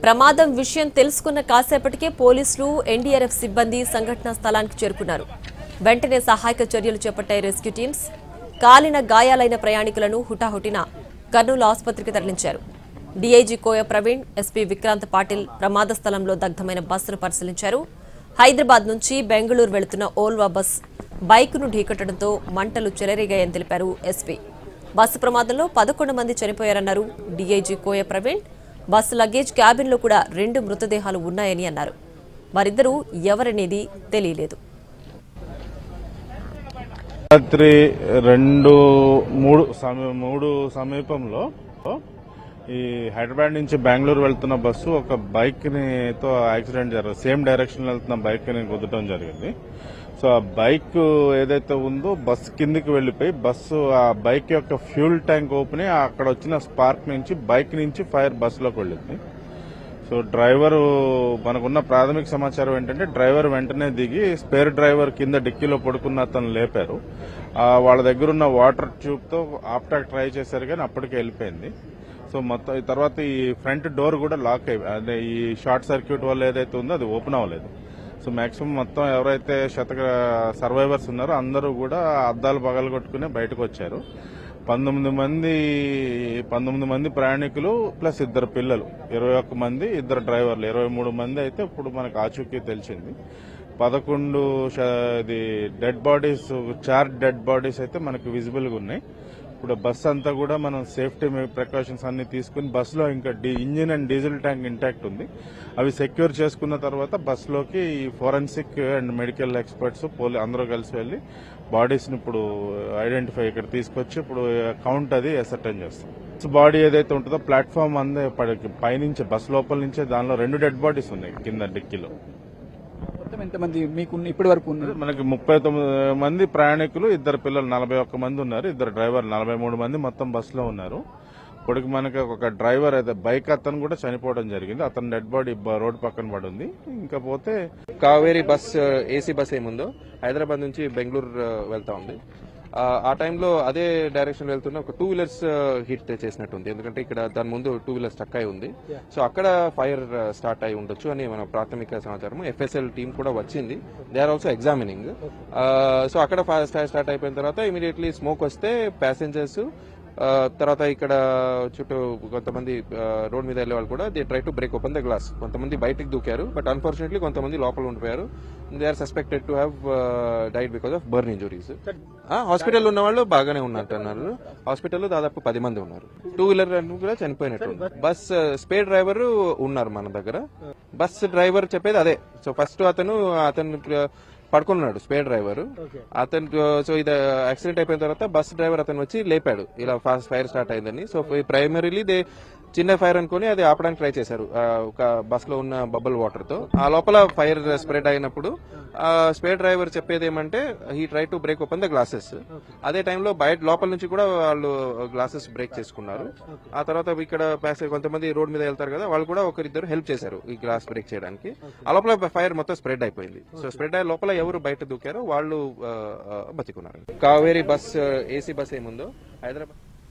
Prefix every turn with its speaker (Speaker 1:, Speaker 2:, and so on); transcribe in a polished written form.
Speaker 1: ప్రమాదం విషయం తెలుసుకున్న కాసేపటికే పోలీసులు ఎన్డీఆర్ఎఫ్ సిబ్బంది సంఘటనా స్థలానికి చేరుకున్నారు. వెంటనే సహాయక చర్యలు చేపట్టాయి రెస్క్యూ టీమ్స్. కాలిన గాయాలైన ప్రయాణికులను హుటాహుటిన కర్నూలు ఆసుపత్రికి తరలించారు. డీఐజీ కోయ ప్రవీణ్, ఎస్పీ విక్రాంత్ పాటిల్ ప్రమాద స్థలంలో దగ్ధమైన బస్సును పరిశీలించారు. హైదరాబాద్ నుంచి బెంగళూరు వెళుతున్న ఓల్వా బస్ బైక్ను ఢీకొట్టడంతో మంటలు చెలరేగాయని తెలిపారు ఎస్పీ. బస్సు ప్రమాదంలో 11 మంది చనిపోయారన్నారు డీఐజీ కోయ ప్రవీణ్. బస్సు లగేజ్ క్యాబిన్లో కూడా 2 మృతదేహాలు ఉన్నాయని అన్నారు. వారిద్దరూ ఎవరనేది తెలియలేదు.
Speaker 2: రాత్రి 2-3 సమీపంలో ఈ హైదరాబాద్ నుంచి బెంగళూరు వెళ్తున్న బస్సు ఒక బైక్ తో యాక్సిడెంట్ జరిగింది. సేమ్ డైరెక్షన్ లో వెళ్తున్న బైక్ ని గుద్దటం జరిగింది. సో ఆ బైక్ ఏదైతే ఉందో బస్సు కిందికి వెళ్లిపోయి ఆ బైక్ యొక్క ఫ్యూల్ ట్యాంక్ ఓపెన్ అయ్యి అక్కడ వచ్చిన స్పార్క్ నుంచి బైక్ నుంచి ఫైర్ బస్సులోకి వెళ్ళింది. సో డ్రైవర్, మనకున్న ప్రాథమిక సమాచారం ఏంటంటే డ్రైవర్ వెంటనే దిగి స్పేర్ డ్రైవర్ కింద డిక్కీలో పడుకున్న అతను లేపారు. వాళ్ళ దగ్గర ఉన్న వాటర్ ట్యూబ్ తో ఆప్టాక్ ట్రై చేశారు కానీ అప్పటికే వెళ్ళిపోయింది. సో మొత్తం ఈ తర్వాత ఈ ఫ్రంట్ డోర్ కూడా లాక్ అయ్యి, అదే ఈ షార్ట్ సర్క్యూట్ వల్ల ఏదైతే ఉందో అది ఓపెన్ అవ్వలేదు. సో మాక్సిమం మొత్తం ఎవరైతే సర్వైవర్స్ ఉన్నారో అందరూ కూడా అద్దాలు పగలగొట్టుకుని బయటకు వచ్చారు. 19 మంది ప్రయాణికులు ప్లస్ 2 పిల్లలు, 21 మంది, 2 డ్రైవర్లు, 23 మంది అయితే ఇప్పుడు మనకు ఆచూకీ తెలిసింది. 11 డెడ్ బాడీస్, 4 డెడ్ బాడీస్ అయితే మనకు విజిబుల్ గా ఉన్నాయి. ఇప్పుడు బస్ అంతా కూడా మనం సేఫ్టీ ప్రికాషన్స్ అన్ని తీసుకుని బస్సులో ఇంకా engine and diesel tank intact ఉంది. అవి సెక్యూర్ చేసుకున్న తర్వాత బస్సులోకి ఫోరెన్సిక్ అండ్ మెడికల్ ఎక్స్పర్ట్స్ అందరూ కలిసి వెళ్లి బాడీస్ ని ఇప్పుడు ఐడెంటిఫై ఇక్కడ తీసుకొచ్చి ఇప్పుడు కౌంట్ అది అసర్టైన్ చేస్తాం. బాడీ ఏదైతే ఉంటుందో ప్లాట్ఫామ్ పైనుంచి బస్ లోపల నుంచే దానిలో 2 డెడ్ బాడీస్ ఉన్నాయి కింద డిక్కీలో.
Speaker 3: ఎంతమంది మీకు ఇప్పటి వరకు ఉన్నారు?
Speaker 2: మనకి 39 మంది ప్రయాణికులు, 2 పిల్లలు 41 మంది ఉన్నారు, 2 డ్రైవర్లు 43 మంది మొత్తం బస్సులో ఉన్నారు. ఇప్పటికి మనకి ఒక డ్రైవర్ అయితే బైక్ అతను కూడా చనిపోవడం జరిగింది. అతను డెడ్ బాడీ రోడ్డు పక్కన పడి ఉంది. ఇంకా పోతే
Speaker 4: కావేరీ బస్, ఏసీ బస్ ఏముందో హైదరాబాద్ నుంచి బెంగళూరు వెళ్తా ఉంది. ఆ టైంలో అదే డైరెక్షన్ వెళ్తున్న ఒక 2 వీలర్స్ హిట్ చేసినట్టుంది. ఎందుకంటే ఇక్కడ దాని ముందు 2 వీలర్ స్టక్ అయి ఉంది. సో అక్కడ ఫైర్ స్టార్ట్ అయి ఉండొచ్చు అని మన ప్రాథమిక సమాచారం. FSL టీం కూడా వచ్చింది. They are also examining. So అక్కడ స్టార్ట్ అయిపోయిన తర్వాత ఇమీడియట్లీ స్మోక్ వస్తే ప్యాసింజర్స్, తర్వాత ఇక్కడ చుట్టూ కొంతమంది రోడ్ మీద వెళ్లే వాళ్ళు కూడా they try to break open the glass. కొంతమంది బయటకు దూకారు, బట్ అన్ఫార్చునేట్లీ కొంతమంది లోపల ఉండిపోయారు. They are suspected to have died because of burn injuries. Hospital ఉన్న వాళ్ళు బాగానే ఉన్నట్టున్నారు. హాస్పిటల్లో దాదాపు 10 మంది ఉన్నారు. 2 వీలర్ కూడా చనిపోయినట్టు. బస్ స్పేర్ డ్రైవర్ ఉన్నారు మన దగ్గర. బస్ డ్రైవర్ చెప్పేది అదే. సో ఫస్ట్ అతను పడుకున్నాడు స్పేర్ డ్రైవర్. అతను సో ఇది యాక్సిడెంట్ అయిపోయిన తర్వాత బస్ డ్రైవర్ అతను వచ్చి లేపాడు, ఇలా ఫాస్ట్ ఫైర్ స్టార్ట్ అయిందని. సో ప్రైమరీలీ చిన్న ఫైర్ అనుకుని అది ఆపడానికి ట్రై చేశారు ఒక బస్ లో ఉన్న బబుల్ వాటర్ తో. ఆ లోపల ఫైర్ స్ప్రెడ్ అయినప్పుడు స్పేర్ డ్రైవర్ చెప్పేది ఏమంటే he try to break open the glasses. అదే టైంలో బయట లోపల నుంచి కూడా వాళ్ళు గ్లాసెస్ బ్రేక్ చేసుకున్నారు. ఆ తర్వాత ఇక్కడ కొంతమంది రోడ్ మీద వెళ్తారు కదా, వాళ్ళు కూడా ఒకరిద్దరు హెల్ప్ చేశారు ఈ గ్లాస్ బ్రేక్ చేయడానికి. ఆ లోపల ఫైర్ మొత్తం స్ప్రెడ్ అయిపోయింది. సో స్ప్రెడ్ అయ్యే లోపల ఎవరు బయట దూకారో వాళ్ళు బతికున్నారు. కావేరీ బస్, ఏసీ బస్ ఏముందో హైదరాబాద్